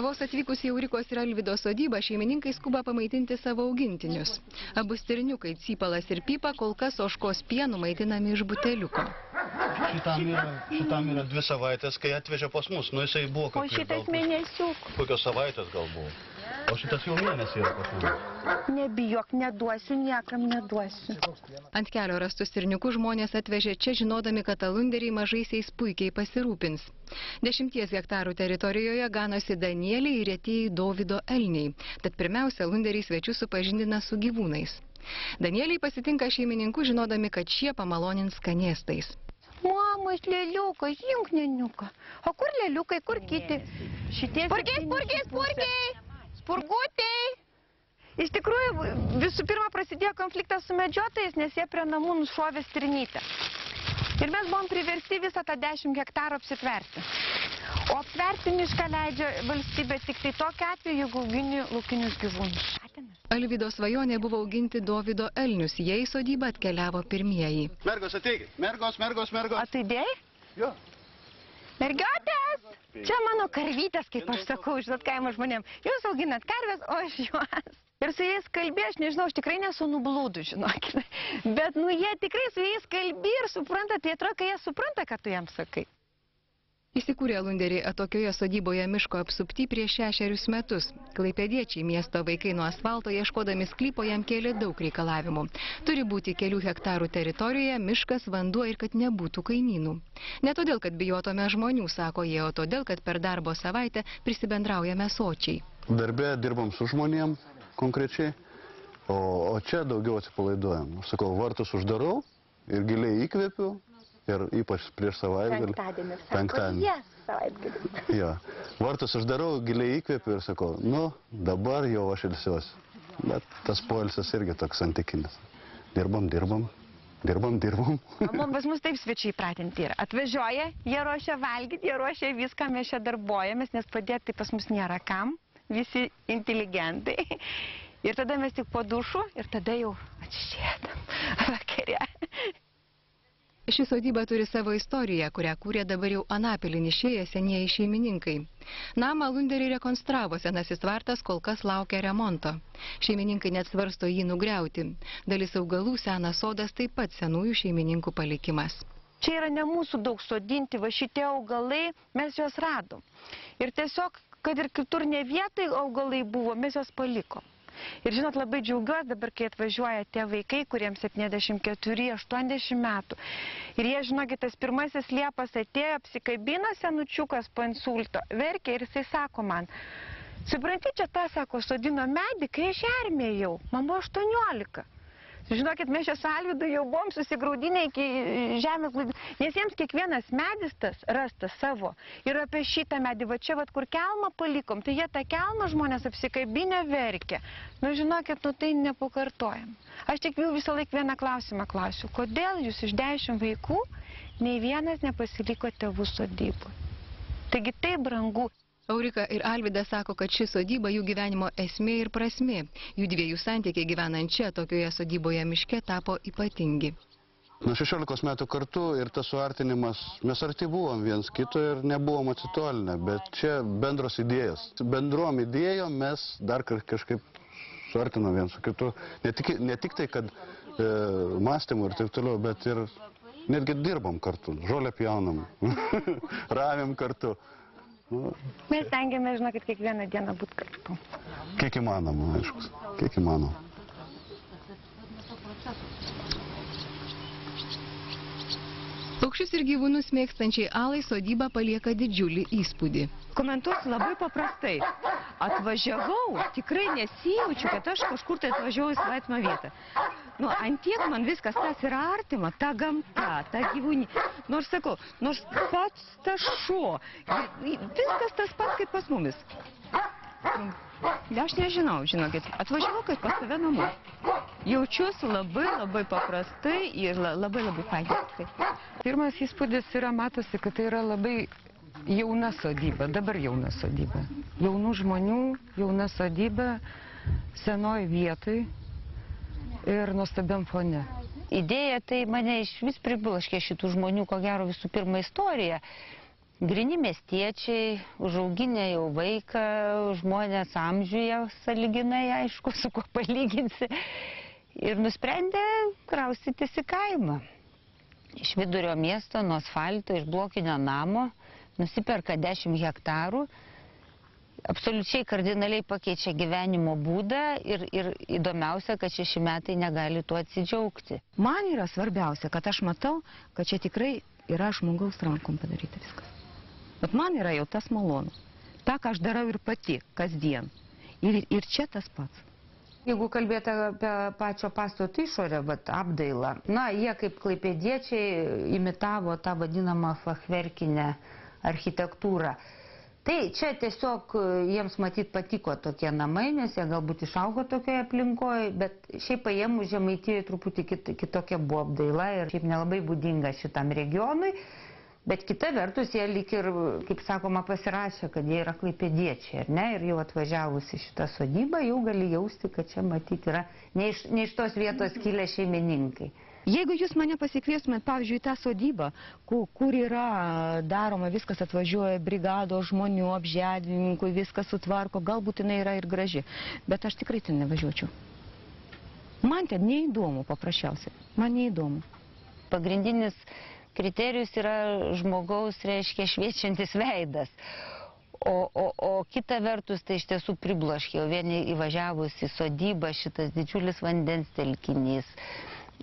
Vos atvykus į Aurikos ir Alvydo sodybą, šeimininkai skuba pamaitinti savo augintinius. Abu stirniukai, Cypalas ir Pypa, kol kas ožkos pienu maitinami iš buteliuko. Šitam yra 2 savaitės, kai atvežė pas mus. Nu, jisai buvo O šitas mėnesiuk. kokios savaitės gal buvo. O šitas jau mėnesį yra pas mus. Nebijok, neduosiu, niekam neduosiu. Ant kelio rastus stirniukus žmonės atvežė čia, žinodami, kad alunderiai mažaisiais puikiai pasirūpins. 10 hektarų teritorijoje ganosi danieliai ir retieji Dovydo elniai. Tad pirmiausia, alunderiai svečius supažindina su gyvūnais. Danieliai pasitinka šeimininkų, žinodami, kad šie pamalonins skanėstais. Mamos, lėliukas, junk neniuką. O kur lėliukai, kur kiti? Šitie... Spurgiai! Spurgutei! Iš tikrųjų, visų pirma prasidėjo konfliktas su medžiotojais, nes jie prie namų nušovė stirnytę. Ir mes buvom priversti visą tą 10 hektarų apsitverti. O aptverti mišką leidžia valstybė tik tai tokiu atveju, jeigu augini laukinius gyvūnus. Alvydo svajonė buvo auginti Dovydo elnius, jie į sodybą atkeliavo pirmieji. Mergos, ateikit. Mergos. O tu idėjai? Jo. Mergiotės! Čia mano karvytės, kaip aš sakau, žinot, kaimo žmonėm. Jūs auginat karvės, o aš juos. Ir su jais kalbė, aš nežinau, aš tikrai nesu nublūdus, žinokit. Bet, jie tikrai su jais kalbė ir supranta, tai atrodo, kai jie supranta, ką tu jam sakai. Įsikūrė alunderiai atokioje sodyboje miško apsupty prieš 6 metus. Klaipėdiečiai, miesto vaikai nuo asfalto ieškodami sklypo jam kėlė daug reikalavimų. Turi būti kelių hektarų teritorijoje, miškas, vanduo ir kad nebūtų kaimynų. Ne todėl, kad bijotome žmonių, sako jie, o todėl, kad per darbo savaitę prisibendraujame sočiai. Darbe dirbam su žmonėm konkrečiai, o čia daugiau atsipalaiduojam. Aš sakau, vartus uždarau ir giliai įkvepiu. Ir ypač prieš savaitgalį. Penktadienį. Jo. Vartus uždarau, giliai įkvepiu ir sakau, dabar jau aš ilsiuosi. Bet tas poilsis irgi toks santykinis. Dirbam. Pas mus taip svečiai pratinti yra. Atvažiuoja, jie ruošia valgyti, jie ruošia viską, mes čia darbuojamės, nes padėti tai pas mus nėra kam. Visi inteligentai. Ir tada mes tik po dušu ir tada jau atsisėdam vakarė. Ši sodyba turi savo istoriją, kurią kūrė dabar jau Anapilin išėję senieji šeimininkai. Namą alunderiai rekonstravo, senasis tvartas kol kas laukia remonto. Šeimininkai net svarsto jį nugriauti. Dalis augalų, senas sodas taip pat senųjų šeimininkų palikimas. Čia yra ne mūsų daug sodinti, va šitie augalai, mes juos radom. Ir tiesiog, kad ir kitur ne vietai augalai buvo, mes juos palikom. Ir žinot, labai džiaugiuosi dabar, kai atvažiuoja tie vaikai, kuriems 74-80 metų. Ir jie, žinokit, tas pirmasis Liepas atėjo, apsikabino senučiukas po insulto, verkė ir jisai sako man, supranti, čia ta, sako, sodino medį, kai aš armija jau, man buvo 18. Žinokit, mes čia su Alvydu jau buvom susigraudinę iki žemės, nes jiems kiekvienas medis tas rastas savo. Ir apie šitą medį, va čia, kur kelmą palikom, tai jie tą kelmą žmonės apsikabinę verkia. Žinokit, tai nepakartojam. Aš tik visą laiką vieną klausimą klausiu. Kodėl jūs iš 10 vaikų nei vienas nepasiliko tėvų sodybų? Taigi tai brangu. Aurika ir Alvydas sako, kad ši sodyba jų gyvenimo esmė ir prasmė. Jų dviejų santykiai gyvenant čia, tokioje sodyboje miške, tapo ypatingi. Nuo 16 metų kartu ir tas suartinimas, mes arti buvom viens kito ir nebuvom atsitolinę, bet čia bendros idėjos. Bendrom idėjom mes dar kažkaip suartinom viens su kitu. Ne tik tai, kad mąstymų ir taip toliau, bet ir netgi dirbam kartu, žolę pjaunam, ravim kartu. Mes stengiamės, žinokit, kiekvieną dieną būti kartu. Kiek įmanoma, aišku. Kiek įmanoma. Paukščius ir gyvūnus mėgstančiai Alai sodyba palieka didžiulį įspūdį. Komentuosiu labai paprastai. Atvažiavau, tikrai nesijaučiu, kad aš kažkur tai atvažiavau į svetimą vietą. Antiek man viskas tas yra artima, ta gamta, ta gyvūnė. Nors sakau, nors pats tas šuo, viskas tas pats kaip pas mumis. Aš nežinau, žinokit, atvažiavau kaip pas save namu. Jaučiuosi labai paprastai ir labai fainiai. Pirmas įspūdis yra, matosi, kad tai yra labai jauna sodyba, dabar jauna sodyba. Jaunų žmonių, jauna sodyba, senoj vietoj ir nuostabiam fone. Idėja tai mane iš vis pribloškė šitų žmonių, ko gero visų pirma istorija. Grini miestiečiai, užauginę jau vaiką, žmonės amžiuje sąlyginai, aišku, su kuo palyginsi. Ir nusprendė kraustytis į kaimą. Iš vidurio miesto, nuo asfalto, iš blokinio namo, nusiperka 10 hektarų, absoliučiai kardinaliai pakeičia gyvenimo būdą ir įdomiausia, kad 6 metai negali tuo atsidžiaugti. Man yra svarbiausia, kad aš matau, kad čia tikrai yra žmogaus rankom padaryta viskas. Bet man yra jau tas malonu. Ta, ką aš darau ir pati, kasdien. Ir čia tas pats. Jeigu kalbėti apie pačio pastato išorę, apdailą, jie kaip klaipėdiečiai imitavo tą vadinamą fachverkinę architektūrą. Tai čia tiesiog jiems matyt patiko tokie namai, nes jie galbūt išaugo tokioje aplinkoje, bet šiaip paėmus Žemaitijoje truputį kitokia buvo apdaila ir šiaip nelabai būdinga šitam regionui. Bet kita vertus, jie lyg ir, kaip sakoma, pasirašė, kad jie yra klaipėdiečiai, ar ne? Ir jau atvažiavus į šitą sodybą, jau gali jausti, kad čia matyti yra ne iš tos vietos kilę šeimininkai. Jeigu jūs mane pasikviestumėt, pavyzdžiui, į tą sodybą, kur yra daroma, viskas atvažiuoja, brigados žmonių, apželdininkų, viskas sutvarko, galbūt jinai yra ir graži, bet aš tikrai ten nevažiuočiau. Man ten neįdomu, paprasčiausiai. Man neįdomu. Pagrindinis kriterijus yra žmogaus, reiškia, šviečiantis veidas. O kita vertus, tai iš tiesų pribloškė. Jau vieni įvažiavus į sodybą, šitas didžiulis vandens telkinys,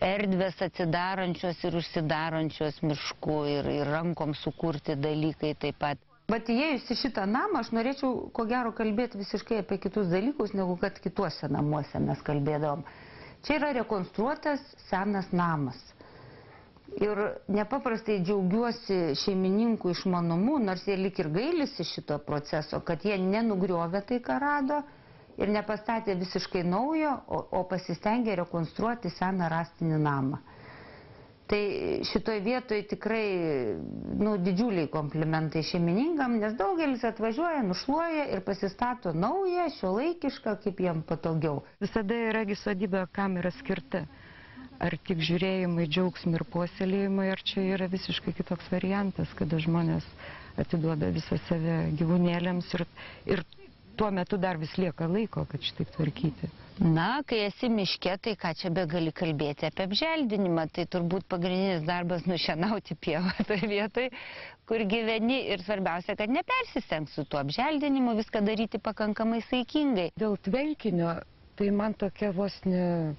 erdvės atsidarančios ir užsidarančios miškų ir rankom sukurti dalykai taip pat. Bet įėjus į šitą namą, aš norėčiau, ko gero, kalbėti visiškai apie kitus dalykus, negu kad kituose namuose mes kalbėdavom. Čia yra rekonstruotas senas namas. Ir nepaprastai džiaugiuosi šeimininkų išmanumu, nors jie lik ir gailisi šito proceso, kad jie nenugriovė tai, ką rado, ir nepastatė visiškai naujo, o pasistengė rekonstruoti seną rąstinį namą. Tai šitoj vietoj tikrai didžiuliai komplimentai šeimininkam, nes daugelis atvažiuoja, nušluoja ir pasistato naują, šiuolaikišką, kaip jiem patogiau. Visada yra sodyba, kam yra skirta. Ar tik žiūrėjimai, džiaugsmai ir puoselėjimai, ar čia yra visiškai kitoks variantas, kada žmonės atiduoda visą save gyvūnėliams ir tuo metu dar vis lieka laiko, kad šitaip tvarkyti. Na, kai esi miške, tai ką čia begali kalbėti apie apželdinimą, tai turbūt pagrindinis darbas nušienauti pievą toje vietoje, kur gyveni, ir svarbiausia, kad nepersistengs su tuo apželdinimu, viską daryti pakankamai saikingai. Dėl tvenkinio, tai man tokia vos ne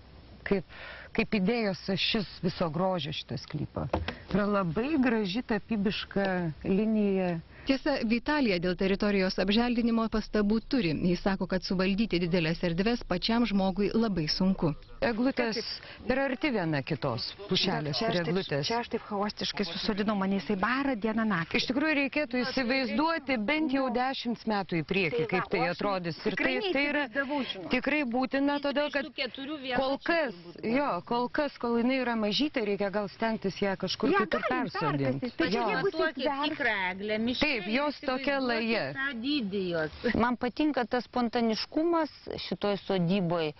kaip idėjos ašis viso grožio šito sklypo. Yra labai graži tapybiška linija. Tiesa, Vitalija dėl teritorijos apželdinimo pastabų turi. Jis sako, kad suvaldyti didelės erdvės pačiam žmogui labai sunku. Eglutės per arti viena kitos, pušelės ir eglutės. Čia aš taip chaostiškai susodinau, mane jisai bara dieną naktį. Iš tikrųjų reikėtų įsivaizduoti bent jau 10 metų į priekį, kaip tai atrodys. Ir tai yra tikrai būtina, todėl kad kol kas, kol jinai yra mažytė, reikia gal stengtis ją kažkur kitur persodinti. Taip, jos tokia laja. Man patinka tas spontaniškumas šitoj sodyboj.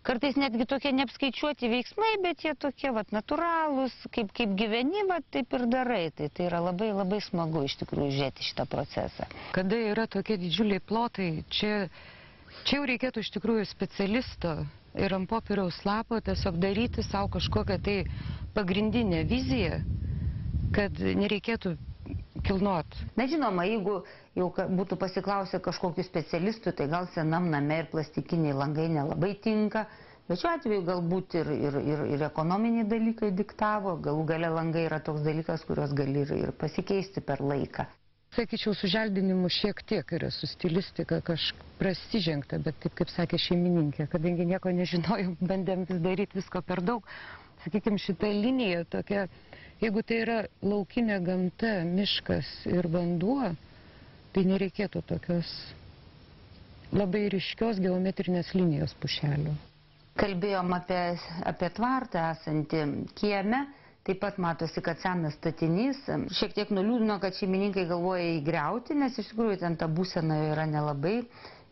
Kartais netgi tokie neapskaičiuoti veiksmai, bet jie tokie natūralūs, kaip gyveni, taip ir darai. Tai yra labai labai smagu iš tikrųjų žiūrėti šitą procesą. Kada yra tokie didžiuliai plotai, čia jau reikėtų iš tikrųjų specialisto ir ant popieriaus lapo tiesiog daryti savo kažkokią tai pagrindinę viziją, kad nereikėtų kilnot. Na žinoma, jeigu jau būtų pasiklausę kažkokių specialistų, tai gal senam name ir plastikiniai langai nelabai tinka, bet šiuo atveju galbūt ir ekonominiai dalykai diktavo, galų gale langai yra toks dalykas, kurios gali ir pasikeisti per laiką. Sakyčiau, su želdinimu šiek tiek yra su stilistika prasižengta, bet taip kaip sakė šeimininkė, kadangi nieko nežinojom, bandėm vis daryti visko per daug. Sakykime, šita linija tokia, jeigu tai yra laukinė gamta, miškas ir vanduo, tai nereikėtų tokios labai ryškios geometrinės linijos pušelių. Kalbėjom apie tvartą esantį kieme. Taip pat matosi, kad senas statinys. Šiek tiek nuliūdino, kad šeimininkai galvoja įgriauti, nes iš tikrųjų ten ta būsena yra nelabai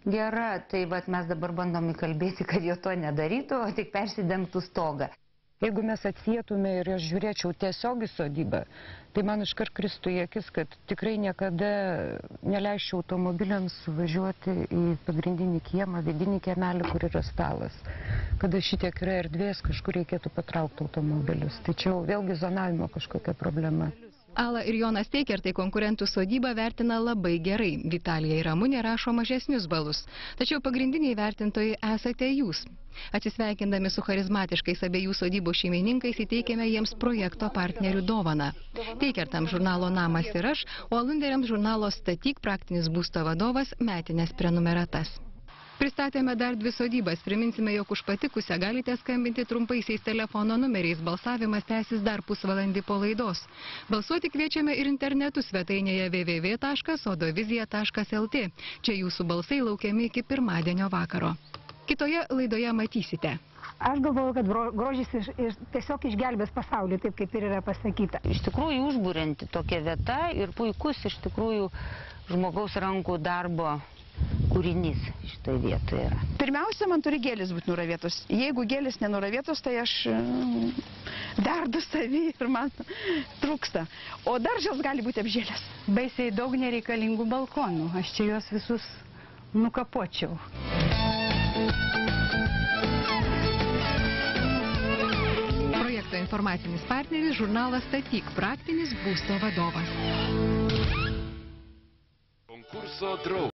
gera. Tai mes dabar bandom įkalbėti, kad jo to nedarytų, o tik persidengtų stogą. Jeigu mes atsietume ir aš žiūrėčiau tiesiog į sodybą, tai man iškart kristų į akis, kad tikrai niekada neleisčiau automobiliams važiuoti į pagrindinį kiemą, vidinį kiemelį, kur yra stalas. Kada šitiek yra erdvės, kažkur reikėtų patraukti automobilius. Tai čia vėlgi zonavimo kažkokia problema. Ala ir Jonas Teikertai konkurentų sodybą vertina labai gerai. Vitalija ir Ramunė rašo mažesnius balus. Tačiau pagrindiniai vertintojai esate jūs. Atsisveikindami su charizmatiškais abiejų sodybų šeimininkais įteikėme jiems projekto partnerių dovaną. Teikertams žurnalo Namas ir aš, o Alunderiams žurnalo Statyk praktinis būsto vadovas metinės prenumeratas. Pristatėme dar 2 sodybas. Priminsime, jog už patikusią galite skambinti trumpaisiais telefono numeriais. Balsavimas tęsis dar pusvalandį po laidos. Balsuoti kviečiame ir internetu svetainėje www.sodovizija.lt. Čia jūsų balsai laukiami iki pirmadienio vakaro. Kitoje laidoje matysite. Aš galvoju, kad grožis tiesiog išgelbės pasaulį, taip kaip ir yra pasakyta. Iš tikrųjų užburianti tokia vieta ir puikus iš tikrųjų žmogaus rankų darbo kūrinys šitoje vietoje yra. Pirmiausia, man turi gėlės būti nuravėtos. Jeigu gėlės nenuravėtos, tai aš verdu savį ir man trūksta. O daržas gali būti apžėlęs. Baisiai daug nereikalingų balkonų. Aš čia juos visus nukapočiau. Projekto informacinis partneris žurnalas Statyk praktinis būsto vadovas. Konkurso draugas.